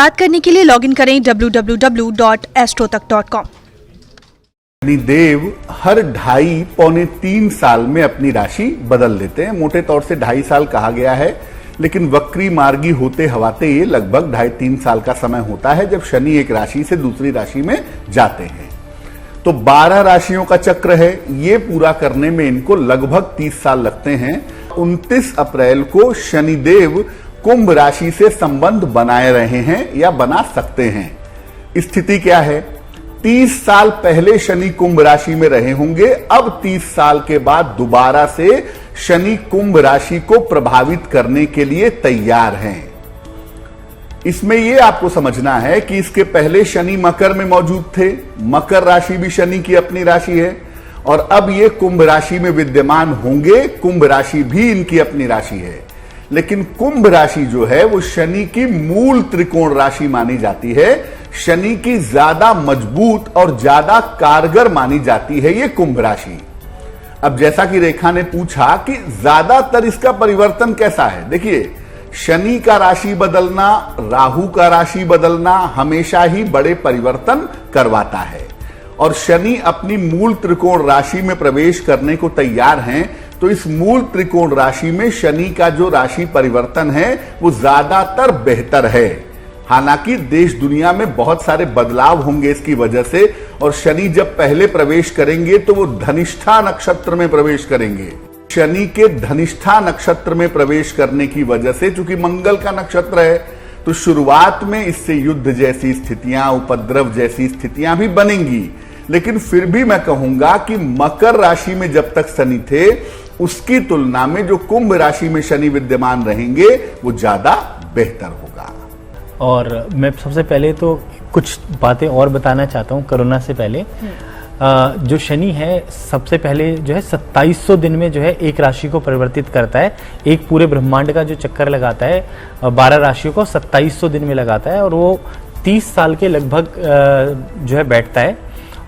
बात करने के लिए लॉगिन करें www.astrotak.com। शनिदेव हर 2.5-3 साल में अपनी राशि बदल लेते हैं। मोटे तौर से 2.5 साल कहा गया है, लेकिन वक्री मार्गी होते हवाते ये लगभग 2.5-3 साल का समय होता है जब शनि एक राशि से दूसरी राशि में जाते हैं। तो 12 राशियों का चक्र है, ये पूरा करने में इनको लगभग 30 साल लगते हैं। 29 अप्रैल को शनिदेव कुंभ राशि से संबंध बनाए रहे हैं या बना सकते हैं। स्थिति क्या है? 30 साल पहले शनि कुंभ राशि में रहे होंगे, अब 30 साल के बाद दोबारा से शनि कुंभ राशि को प्रभावित करने के लिए तैयार हैं। इसमें यह आपको समझना है कि इसके पहले शनि मकर में मौजूद थे, मकर राशि भी शनि की अपनी राशि है, और अब ये कुंभ राशि में विद्यमान होंगे। कुंभ राशि भी इनकी अपनी राशि है, लेकिन कुंभ राशि जो है वो शनि की मूल त्रिकोण राशि मानी जाती है। शनि की ज्यादा मजबूत और ज्यादा कारगर मानी जाती है ये कुंभ राशि। अब जैसा कि रेखा ने पूछा कि ज्यादातर इसका परिवर्तन कैसा है, देखिए शनि का राशि बदलना, राहु का राशि बदलना हमेशा ही बड़े परिवर्तन करवाता है, और शनि अपनी मूल त्रिकोण राशि में प्रवेश करने को तैयार हैं। तो इस मूल त्रिकोण राशि में शनि का जो राशि परिवर्तन है वो ज्यादातर बेहतर है। हालांकि देश दुनिया में बहुत सारे बदलाव होंगे इसकी वजह से, और शनि जब पहले प्रवेश करेंगे तो वो धनिष्ठा नक्षत्र में प्रवेश करेंगे। शनि के धनिष्ठा नक्षत्र में प्रवेश करने की वजह से, चूंकि मंगल का नक्षत्र है, तो शुरुआत में इससे युद्ध जैसी स्थितियां, उपद्रव जैसी स्थितियां भी बनेंगी। लेकिन फिर भी मैं कहूंगा कि मकर राशि में जब तक शनि थे उसकी तुलना में जो कुंभ राशि में शनि विद्यमान रहेंगे वो ज्यादा बेहतर होगा। और मैं सबसे पहले तो कुछ बातें और बताना चाहता हूँ कोरोना से पहले। जो शनि है सबसे पहले जो है 2700 दिन में जो है एक राशि को परिवर्तित करता है। एक पूरे ब्रह्मांड का जो चक्कर लगाता है 12 राशियों को 2700 दिन में लगाता है, और वो 30 साल के लगभग जो है बैठता है।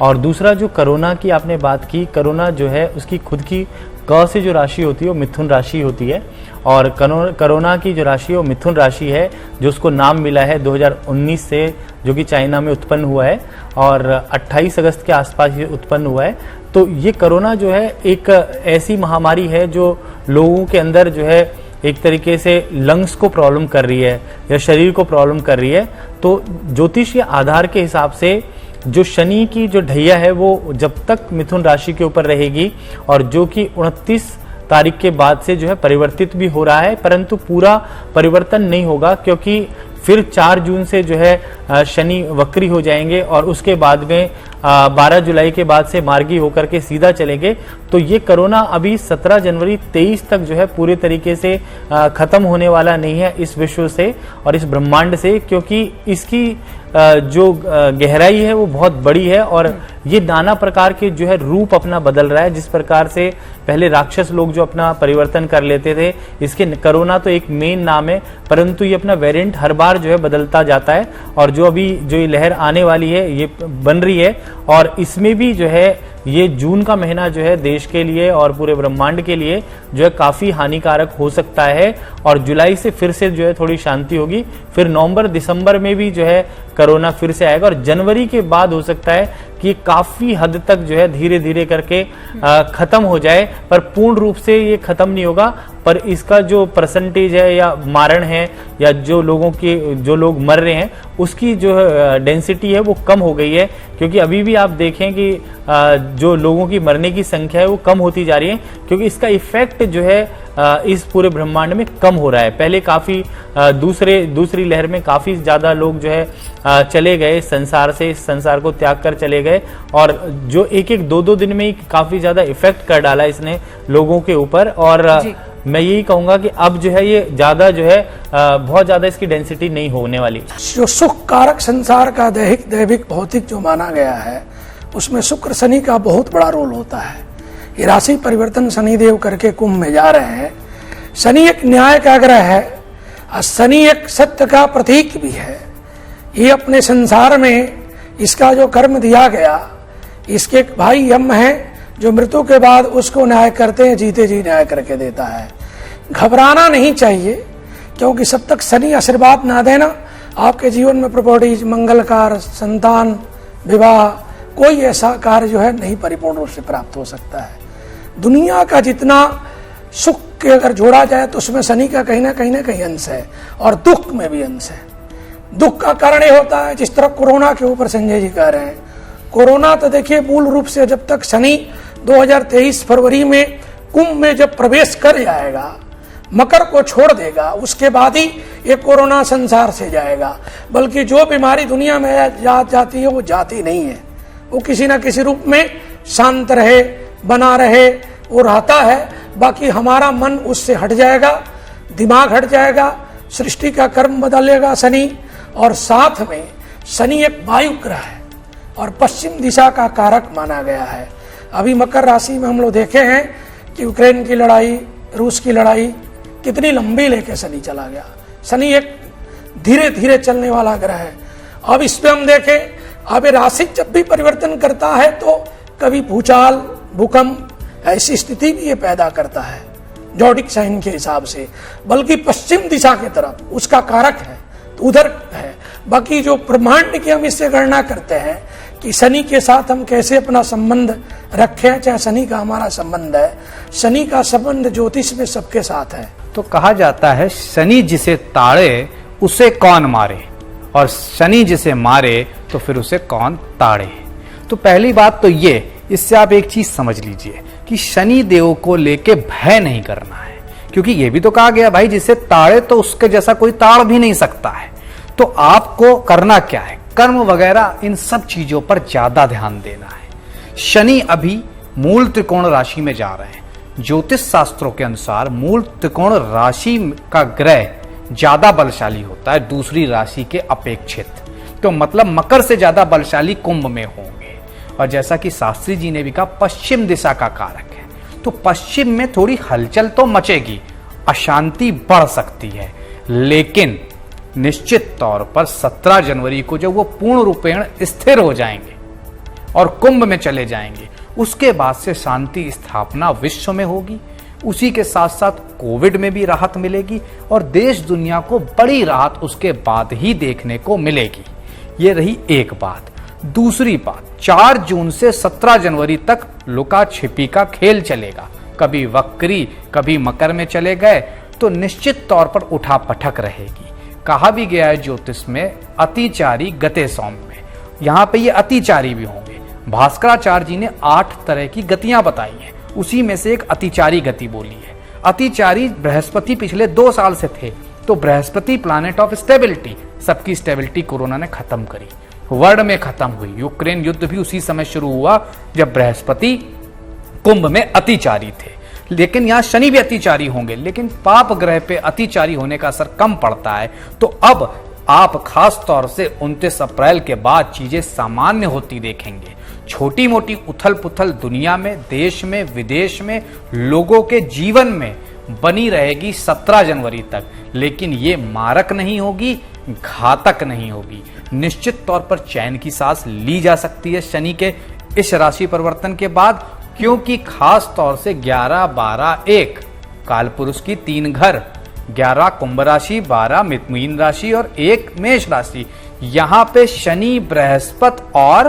और दूसरा जो कोरोना की आपने बात की, कोरोना जो है उसकी खुद की क से जो राशि होती है वो मिथुन राशि होती है, और कोरोना की जो राशि है वो मिथुन राशि है, जो उसको नाम मिला है 2019 से, जो कि चाइना में उत्पन्न हुआ है, और 28 अगस्त के आसपास ये उत्पन्न हुआ है। तो ये कोरोना जो है एक ऐसी महामारी है जो लोगों के अंदर जो है एक तरीके से लंग्स को प्रॉब्लम कर रही है या शरीर को प्रॉब्लम कर रही है। तो ज्योतिषीय आधार के हिसाब से जो शनि की जो ढैया है वो जब तक मिथुन राशि के ऊपर रहेगी, और जो कि 29 तारीख के बाद से जो है परिवर्तित भी हो रहा है, परंतु पूरा परिवर्तन नहीं होगा, क्योंकि फिर 4 जून से जो है शनि वक्री हो जाएंगे, और उसके बाद में 12 जुलाई के बाद से मार्गी होकर के सीधा चलेंगे। तो ये कोरोना अभी 17 जनवरी 23 तक जो है पूरे तरीके से खत्म होने वाला नहीं है इस विश्व से और इस ब्रह्मांड से, क्योंकि इसकी जो गहराई है वो बहुत बड़ी है, और ये नाना प्रकार के जो है रूप अपना बदल रहा है। जिस प्रकार से पहले राक्षस लोग जो अपना परिवर्तन कर लेते थे, इसके कोरोना तो एक मेन नाम है, परंतु ये अपना वेरिएंट हर बार जो है बदलता जाता है। और जो अभी जो ये लहर आने वाली है ये बन रही है, और इसमें भी जो है ये जून का महीना जो है देश के लिए और पूरे ब्रह्मांड के लिए जो है काफी हानिकारक हो सकता है। और जुलाई से फिर से जो है थोड़ी शांति होगी, फिर नवंबर दिसंबर में भी जो है कोरोना फिर से आएगा, और जनवरी के बाद हो सकता है कि काफी हद तक जो है धीरे धीरे करके खत्म हो जाए, पर पूर्ण रूप से ये खत्म नहीं होगा। पर इसका जो परसेंटेज है या मारण है या जो लोग मर रहे हैं उसकी जो डेंसिटी है वो कम हो गई है, क्योंकि अभी भी आप देखें कि जो लोगों की मरने की संख्या है वो कम होती जा रही है, क्योंकि इसका इफेक्ट जो है इस पूरे ब्रह्मांड में कम हो रहा है। पहले काफी दूसरी लहर में काफी ज्यादा लोग जो है चले गए संसार से, इस संसार को त्याग कर चले गए, और जो एक 2 दिन में ही काफी ज्यादा इफेक्ट कर डाला इसने लोगों के ऊपर। और मैं यही कहूंगा कि अब जो है ये ज्यादा जो है बहुत ज्यादा इसकी डेंसिटी नहीं होने वाली। जो सुख कारक संसार का दैविक भौतिक जो माना गया है उसमें शुक्र शनि का बहुत बड़ा रोल होता है। ये राशि परिवर्तन शनिदेव करके कुंभ में जा रहे हैं। शनि एक न्याय का ग्रह है और शनि एक सत्य का प्रतीक भी है। ये अपने संसार में इसका जो कर्म दिया गया, इसके एक भाई यम है जो मृत्यु के बाद उसको न्याय करते हैं, जीते जी न्याय करके देता है। घबराना नहीं चाहिए, क्योंकि जब तक शनि आशीर्वाद ना देना आपके जीवन में प्रॉपर्टीज, मंगल कार्य, संतान, विवाह, कोई ऐसा कार्य जो है नहीं परिपूर्ण रूप से प्राप्त हो सकता है। दुनिया का जितना सुख के अगर जोड़ा जाए तो उसमें शनि का कहीं ना कहीं अंश है, और दुख में भी अंश है। दुख का कारण ये होता है, जिस तरह कोरोना के ऊपर संजय जी कह रहे हैं, कोरोना तो देखिए मूल रूप से जब तक शनि 2023 फरवरी में कुंभ में जब प्रवेश कर जाएगा, मकर को छोड़ देगा, उसके बाद ही ये कोरोना संसार से जाएगा। बल्कि जो बीमारी दुनिया में जाती है वो जाती नहीं है, वो किसी ना किसी रूप में शांत रहे, बना रहे, वो रहता है। बाकी हमारा मन उससे हट जाएगा, दिमाग हट जाएगा, सृष्टि का कर्म बदलेगा शनि। और साथ में शनि एक वायु ग्रह है और पश्चिम दिशा का कारक माना गया है। अभी मकर राशि में हम लोग देखे हैं कि यूक्रेन की लड़ाई, रूस की लड़ाई कितनी लंबी लेके शनि चला गया। शनि एक धीरे धीरे चलने वाला ग्रह है। अब इसमें हम देखें, अब राशि जब भी परिवर्तन करता है तो कभी भूचाल, भूकंप, ऐसी स्थिति भी ये पैदा करता है जॉडिक साइन के हिसाब से। बल्कि पश्चिम दिशा की तरफ उसका कारक है तो उधर है। बाकी जो ब्रह्मांड की हम इससे गणना करते हैं कि शनि के साथ हम कैसे अपना संबंध रखें, चाहे शनि का हमारा संबंध है, शनि का संबंध ज्योतिष में सबके साथ है। तो कहा जाता है शनि जिसे ताड़े उसे कौन मारे, और शनि जिसे मारे तो फिर उसे कौन ताड़े। तो पहली बात तो ये, इससे आप एक चीज समझ लीजिए कि शनि देव को लेके भय नहीं करना है, क्योंकि ये भी तो कहा गया भाई जिसे ताड़े तो उसके जैसा कोई ताड़ भी नहीं सकता है। तो आपको करना क्या है, कर्म वगैरह इन सब चीजों पर ज्यादा ध्यान देना है। शनि अभी मूल त्रिकोण राशि में जा रहे हैं। ज्योतिष शास्त्रों के अनुसार मूल त्रिकोण राशि का ग्रह ज्यादा बलशाली होता है दूसरी राशि के अपेक्षित। तो मतलब मकर से ज्यादा बलशाली कुंभ में होंगे। और जैसा कि शास्त्री जी ने भी कहा, पश्चिम दिशा का कारक है, तो पश्चिम में थोड़ी हलचल तो मचेगी, अशांति बढ़ सकती है, लेकिन निश्चित तौर पर 17 जनवरी को जब वो पूर्ण रूपेण स्थिर हो जाएंगे और कुंभ में चले जाएंगे, उसके बाद से शांति स्थापना विश्व में होगी। उसी के साथ साथ कोविड में भी राहत मिलेगी और देश दुनिया को बड़ी राहत उसके बाद ही देखने को मिलेगी। ये रही एक बात। दूसरी बात, 4 जून से 17 जनवरी तक लुका छिपी का खेल चलेगा। कभी वक्री, कभी मकर में चले गए तो निश्चित तौर पर उठा पटक रहेगी। कहा भी गया है ज्योतिष में, अतिचारी गते सौम्य। यहां पे ये अतिचारी भी होंगे। भास्कराचार्य जी ने 8 तरह की गतियां बताई हैं, उसी में से एक अतिचारी गति बोली है। अतिचारी बृहस्पति पिछले 2 साल से थे, तो बृहस्पति प्लैनेट ऑफ स्टेबिलिटी, सबकी स्टेबिलिटी कोरोना ने खत्म करी, वर्ल्ड में खत्म हुई। यूक्रेन युद्ध भी उसी समय शुरू हुआ जब बृहस्पति कुंभ में अतिचारी थे। लेकिन यहां शनि भी अतिचारी होंगे, लेकिन पाप ग्रह पे अतिचारी होने का असर कम पड़ता है। तो अब आप खास तौर से 29 अप्रैल के बाद चीजें सामान्य होती देखेंगे। छोटी मोटी उथल पुथल दुनिया में, देश में, विदेश में, लोगों के जीवन में बनी रहेगी 17 जनवरी तक, लेकिन ये मारक नहीं होगी, घातक नहीं होगी। निश्चित तौर पर चैन की सांस ली जा सकती है शनि के इस राशि परिवर्तन के बाद, क्योंकि खास तौर से 11, 12, 1 कालपुरुष की 3 घर, 11 कुंभ राशि, 12 मीन राशि और 1 मेष राशि, यहां पे शनि, बृहस्पति और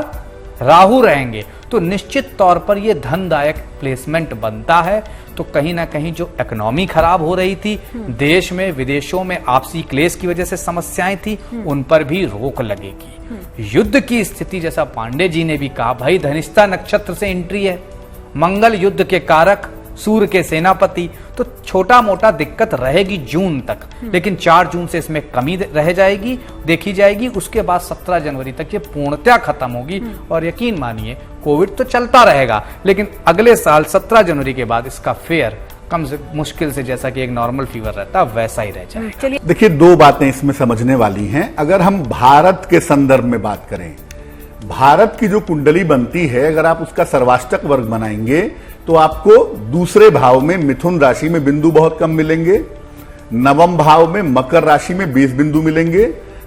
राहु रहेंगे। तो निश्चित तौर पर यह धनदायक प्लेसमेंट बनता है। तो कहीं ना कहीं जो इकोनॉमी खराब हो रही थी, देश में विदेशों में आपसी क्लेश की वजह से समस्याएं थी, उन पर भी रोक लगेगी। युद्ध की स्थिति, जैसा पांडे जी ने भी कहा, भाई धनिष्ठा नक्षत्र से एंट्री है, मंगल युद्ध के कारक, सूर्य के सेनापति, तो छोटा मोटा दिक्कत रहेगी जून तक, लेकिन 4 जून से इसमें कमी रह जाएगी, देखी जाएगी। उसके बाद 17 जनवरी तक ये पूर्णतया खत्म होगी। और यकीन मानिए कोविड तो चलता रहेगा, लेकिन अगले साल 17 जनवरी के बाद इसका फेयर कम से मुश्किल से, जैसा कि एक नॉर्मल फीवर रहता है, वैसा ही रह जाएगा। देखिए, 2 बातें इसमें समझने वाली हैं। अगर हम भारत के संदर्भ में बात करें, भारत की जो कुंडली बनती है, अगर आप उसका सर्वाष्टक वर्ग बनाएंगे तो आपको दूसरे भाव में मिथुन राशि में बिंदु बहुत कम मिलेंगे, नवम भाव में मकर राशि में 20 बिंदु मिलेंगे।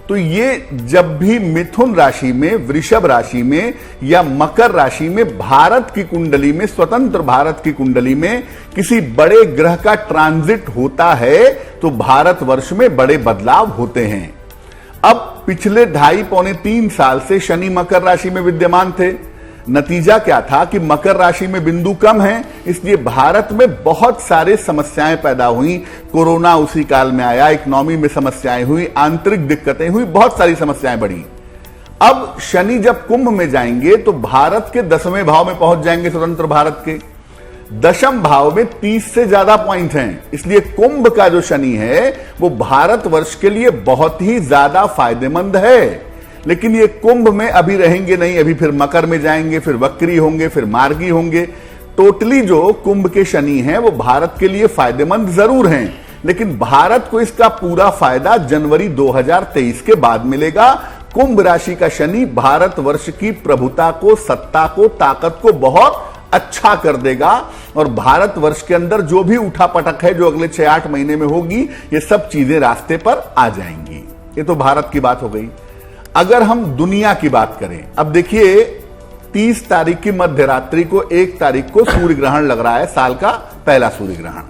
तो ये जब भी मिथुन राशि में, वृषभ राशि में या मकर राशि में भारत की कुंडली में, स्वतंत्र भारत की कुंडली में किसी बड़े ग्रह का ट्रांजिट होता है तो भारतवर्ष में बड़े बदलाव होते हैं। अब पिछले 2.5-3 साल से शनि मकर राशि में विद्यमान थे। नतीजा क्या था कि मकर राशि में बिंदु कम है, इसलिए भारत में बहुत सारे समस्याएं पैदा हुई। कोरोना उसी काल में आया, इकोनॉमी में समस्याएं हुई, आंतरिक दिक्कतें हुई, बहुत सारी समस्याएं बढ़ी। अब शनि जब कुंभ में जाएंगे तो भारत के 10वें भाव में पहुंच जाएंगे। स्वतंत्र भारत के 10वें भाव में 30 से ज्यादा पॉइंट हैं, इसलिए कुंभ का जो शनि है वो भारतवर्ष के लिए बहुत ही ज्यादा फायदेमंद है। लेकिन ये कुंभ में अभी रहेंगे नहीं, अभी फिर मकर में जाएंगे, फिर वक्री होंगे, फिर मार्गी होंगे। टोटली जो कुंभ के शनि हैं वो भारत के लिए फायदेमंद जरूर हैं, लेकिन भारत को इसका पूरा फायदा जनवरी 2023 के बाद मिलेगा। कुंभ राशि का शनि भारतवर्ष की प्रभुता को, सत्ता को, ताकत को बहुत अच्छा कर देगा और भारतवर्ष के अंदर जो भी उठापटक है जो अगले 6-8 महीने में होगी, ये सब चीजें रास्ते पर आ जाएंगी। ये तो भारत की बात हो गई। अगर हम दुनिया की बात करें, अब देखिए 30 तारीख की मध्य रात्रि को 1 तारीख को सूर्य ग्रहण लग रहा है, साल का पहला सूर्य ग्रहण।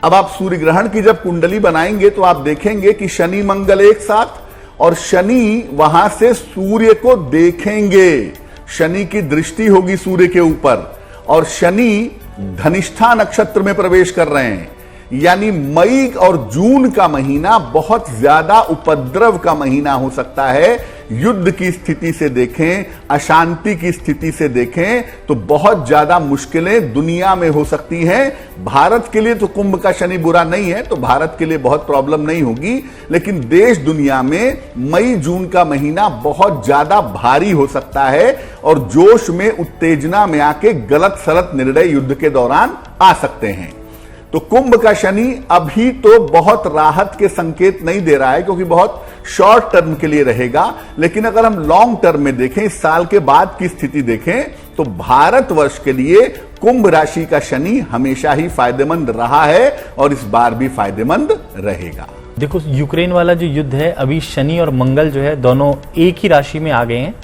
अब आप सूर्य ग्रहण की जब कुंडली बनाएंगे तो आप देखेंगे कि शनि मंगल एक साथ, और शनि वहां से सूर्य को देखेंगे। शनि की दृष्टि होगी सूर्य के ऊपर, और शनि धनिष्ठा नक्षत्र में प्रवेश कर रहे हैं। यानी मई और जून का महीना बहुत ज्यादा उपद्रव का महीना हो सकता है। युद्ध की स्थिति से देखें, अशांति की स्थिति से देखें तो बहुत ज्यादा मुश्किलें दुनिया में हो सकती हैं। भारत के लिए तो कुंभ का शनि बुरा नहीं है, तो भारत के लिए बहुत प्रॉब्लम नहीं होगी, लेकिन देश दुनिया में मई जून का महीना बहुत ज्यादा भारी हो सकता है और जोश में, उत्तेजना में आके गलत सलत निर्णय युद्ध के दौरान आ सकते हैं। तो कुंभ का शनि अभी तो बहुत राहत के संकेत नहीं दे रहा है, क्योंकि बहुत शॉर्ट टर्म के लिए रहेगा। लेकिन अगर हम लॉन्ग टर्म में देखें, इस साल के बाद की स्थिति देखें, तो भारतवर्ष के लिए कुंभ राशि का शनि हमेशा ही फायदेमंद रहा है और इस बार भी फायदेमंद रहेगा। देखो, यूक्रेन वाला जो युद्ध है, अभी शनि और मंगल जो है दोनों एक ही राशि में आ गए हैं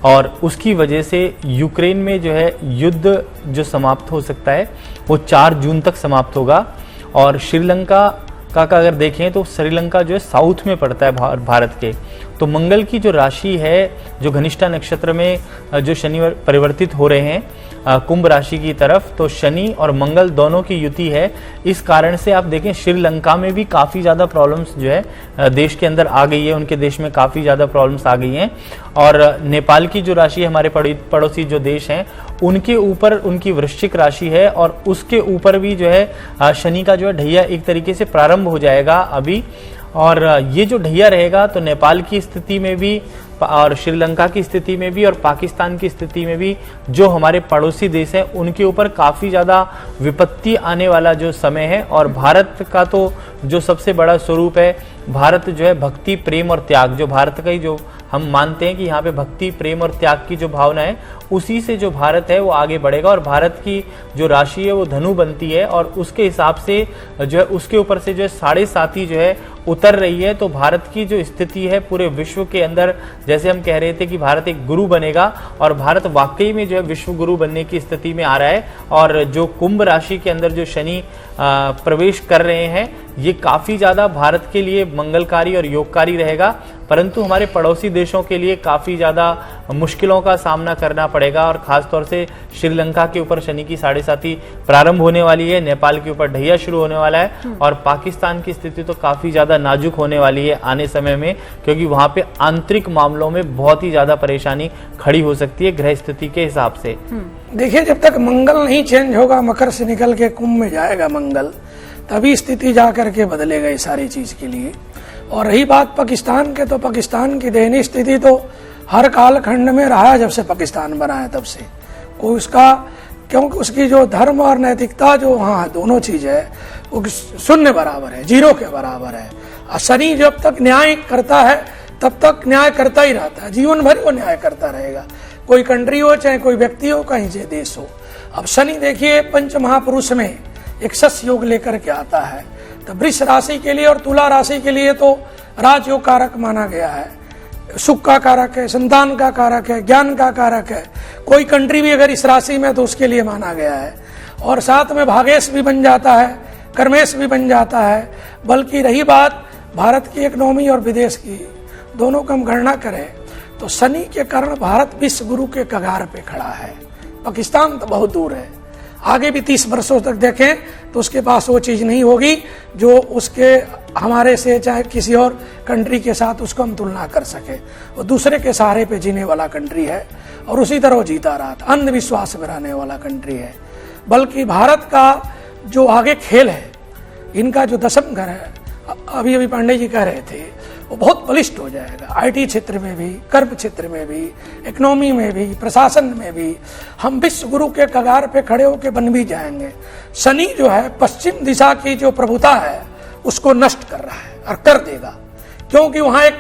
और उसकी वजह से यूक्रेन में जो है युद्ध जो समाप्त हो सकता है वो 4 जून तक समाप्त होगा। और श्रीलंका का अगर देखें तो श्रीलंका जो है साउथ में पड़ता है भारत के। तो मंगल की जो राशि है, जो घनिष्ठा नक्षत्र में जो शनि परिवर्तित हो रहे हैं कुंभ राशि की तरफ, तो शनि और मंगल दोनों की युति है। इस कारण से आप देखें श्रीलंका में भी काफ़ी ज़्यादा प्रॉब्लम्स जो है देश के अंदर आ गई है, उनके देश में काफ़ी ज़्यादा प्रॉब्लम्स आ गई हैं। और नेपाल की जो राशि हमारे पड़ोसी जो देश हैं उनके ऊपर उनकी वृश्चिक राशि है और उसके ऊपर भी जो है शनि का जो है ढैया एक तरीके से प्रारंभ हो जाएगा अभी। और ये जो ढैया रहेगा तो नेपाल की स्थिति में भी और श्रीलंका की स्थिति में भी और पाकिस्तान की स्थिति में भी जो हमारे पड़ोसी देश हैं उनके ऊपर काफ़ी ज़्यादा विपत्ति आने वाला जो समय है। और भारत का तो जो सबसे बड़ा स्वरूप है, भारत जो है भक्ति, प्रेम और त्याग, जो भारत का ही जो हम मानते हैं कि यहाँ पे भक्ति, प्रेम और त्याग की जो भावना है, उसी से जो भारत है वो आगे बढ़ेगा। और भारत की जो राशि है वो धनु बनती है और उसके हिसाब से जो है उसके ऊपर से जो है 7.5 जो है उतर रही है। तो भारत की जो स्थिति है पूरे विश्व के अंदर, जैसे हम कह रहे थे कि भारत एक गुरु बनेगा, और भारत वाकई में जो है विश्व गुरु बनने की स्थिति में आ रहा है। और जो कुंभ राशि के अंदर जो शनि प्रवेश कर रहे हैं, ये काफ़ी ज़्यादा भारत के लिए मंगलकारी और योगकारी रहेगा, परंतु हमारे पड़ोसी देशों के लिए काफ़ी ज़्यादा मुश्किलों का सामना करना पड़ेगा। और ख़ासतौर से श्रीलंका के ऊपर शनि की 7.5 प्रारंभ होने वाली है, नेपाल के ऊपर ढैया शुरू होने वाला है, और पाकिस्तान की स्थिति तो काफ़ी ज़्यादा नाजुक होने वाली है आने समय में, क्योंकि वहाँ पे आंतरिक मामलों में बहुत ही ज़्यादा परेशानी खड़ी हो सकती है ग्रह स्थिति के हिसाब से। देखिए, जब तक मंगल नहीं चेंज होगा, मकर से निकल के कुंभ में जाएगा मंगल, तभी स्थिति जा करके बदलेगा ये सारी चीज के लिए। और रही बात पाकिस्तान के, तो पाकिस्तान की दयनीय स्थिति तो हर कालखंड में रहा है, जब से पाकिस्तान बना है तब से। कोई उसका, क्योंकि उसकी जो धर्म और नैतिकता जो वहाँ दोनों चीज है वो शून्य बराबर है, 0 के बराबर है। और शनि जब तक न्याय करता है तब तक न्याय करता ही रहता है, जीवन भर वो न्याय करता रहेगा, कोई कंट्री हो चाहे कोई व्यक्ति हो, कहीं से देश हो। अब शनि देखिए पंच महापुरुष में एक सस योग लेकर के आता है, तो वृष राशि के लिए और तुला राशि के लिए तो राजयोग कारक माना गया है, सुख का कारक है, संतान का कारक है, ज्ञान का कारक है। कोई कंट्री भी अगर इस राशि में तो उसके लिए माना गया है। और साथ में भागेश भी बन जाता है, कर्मेश भी बन जाता है। बल्कि रही बात भारत की इकोनॉमी और विदेश की, दोनों का हम गणना करें तो शनि के कारण भारत विश्व गुरु के कगार पे खड़ा है। पाकिस्तान तो बहुत दूर है, आगे भी 30 वर्षों तक देखें तो उसके पास वो चीज नहीं होगी जो उसके हमारे से चाहे किसी और कंट्री के साथ उसको हम तुलना कर सके। वो दूसरे के सहारे पे जीने वाला कंट्री है और उसी तरह वो जीता रहा था, अंधविश्वास में रहने वाला कंट्री है। बल्कि भारत का जो आगे खेल है, इनका जो दशम घर है, अभी अभी पांडे जी कह रहे थे, वो बहुत बलिष्ठ हो जाएगा। आईटी क्षेत्र में भी, कर्म क्षेत्र में भी, इकोनॉमी में भी, प्रशासन में भी हम विश्व गुरु के कगार पे खड़े होकर बन भी जाएंगे। शनि जो है पश्चिम दिशा की जो प्रभुता है उसको नष्ट कर रहा है और कर देगा, क्योंकि वहां एक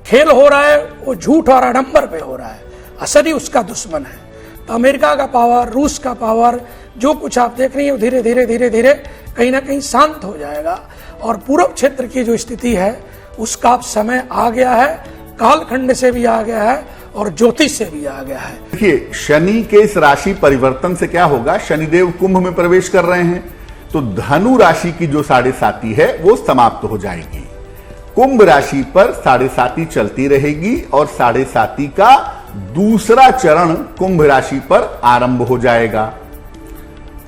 खेल हो रहा है, वो झूठ और आडंबर पे हो रहा है। शनि उसका दुश्मन है। तो अमेरिका का पावर, रूस का पावर, जो कुछ आप देख रही है धीरे धीरे धीरे धीरे कहीं ना कहीं शांत हो जाएगा और पूर्व क्षेत्र की जो स्थिति है उसका समय आ गया है, कालखंड से भी आ गया है और ज्योतिष से भी आ गया है। देखिए, शनि के इस राशि परिवर्तन से क्या होगा, शनिदेव कुंभ में प्रवेश कर रहे हैं तो धनु राशि की जो 7.5 है वो समाप्त हो जाएगी। कुंभ राशि पर 7.5 चलती रहेगी और 7.5 का दूसरा चरण कुंभ राशि पर आरंभ हो जाएगा।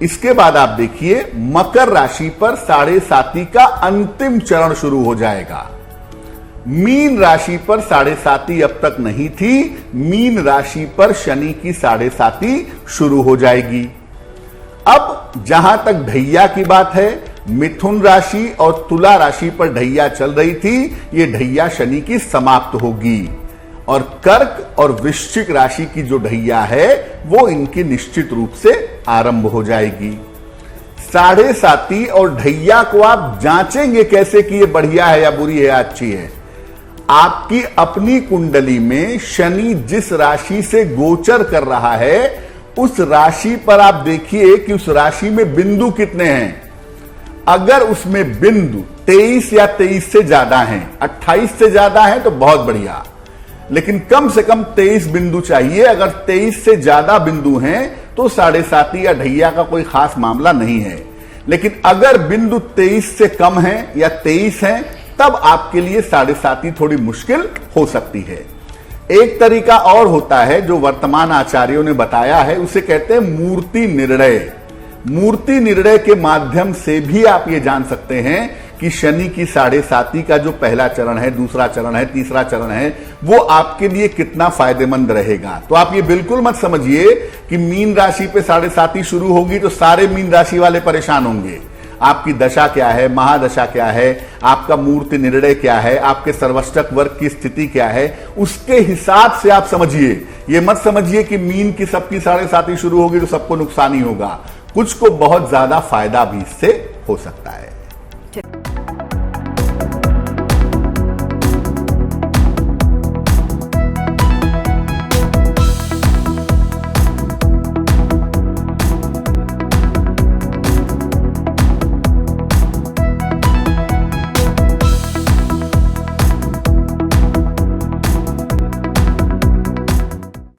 इसके बाद आप देखिए मकर राशि पर 7.5 का अंतिम चरण शुरू हो जाएगा। मीन राशि पर 7.5 अब तक नहीं थी, मीन राशि पर शनि की 7.5 शुरू हो जाएगी। अब जहां तक ढैया की बात है, मिथुन राशि और तुला राशि पर ढैया चल रही थी, ये ढैया शनि की समाप्त होगी और कर्क और वृश्चिक राशि की जो ढैया है वो इनकी निश्चित रूप से आरंभ हो जाएगी। 7.5 और ढैया को आप जांचेंगे कैसे कि ये बढ़िया है या बुरी है, अच्छी है। आपकी अपनी कुंडली में शनि जिस राशि से गोचर कर रहा है उस राशि पर आप देखिए कि उस राशि में बिंदु कितने हैं। अगर उसमें बिंदु 23 या 23 से ज्यादा हैं, 28 से ज्यादा है तो बहुत बढ़िया, लेकिन कम से कम 23 बिंदु चाहिए। अगर 23 से ज्यादा बिंदु हैं तो 7.5 या ढैया का कोई खास मामला नहीं है। लेकिन अगर बिंदु 23 से कम है या 23 है तब आपके लिए 7.5 थोड़ी मुश्किल हो सकती है। एक तरीका और होता है जो वर्तमान आचार्यों ने बताया है, उसे कहते हैं मूर्ति निर्णय। मूर्ति निर्णय के माध्यम से भी आप ये जान सकते हैं कि शनि की 7.5 का जो पहला चरण है, दूसरा चरण है, तीसरा चरण है, वो आपके लिए कितना फायदेमंद रहेगा। तो आप ये बिल्कुल मत समझिए कि मीन राशि पे 7.5 शुरू होगी तो सारे मीन राशि वाले परेशान होंगे। आपकी दशा क्या है, महादशा क्या है, आपका मूर्ति निर्णय क्या है, आपके सर्वष्टक वर्ग की स्थिति क्या है, उसके हिसाब से आप समझिए। ये मत समझिए कि मीन की सबकी 7.5 शुरू होगी तो सबको नुकसान ही होगा। कुछ को बहुत ज्यादा फायदा भी इससे हो सकता है।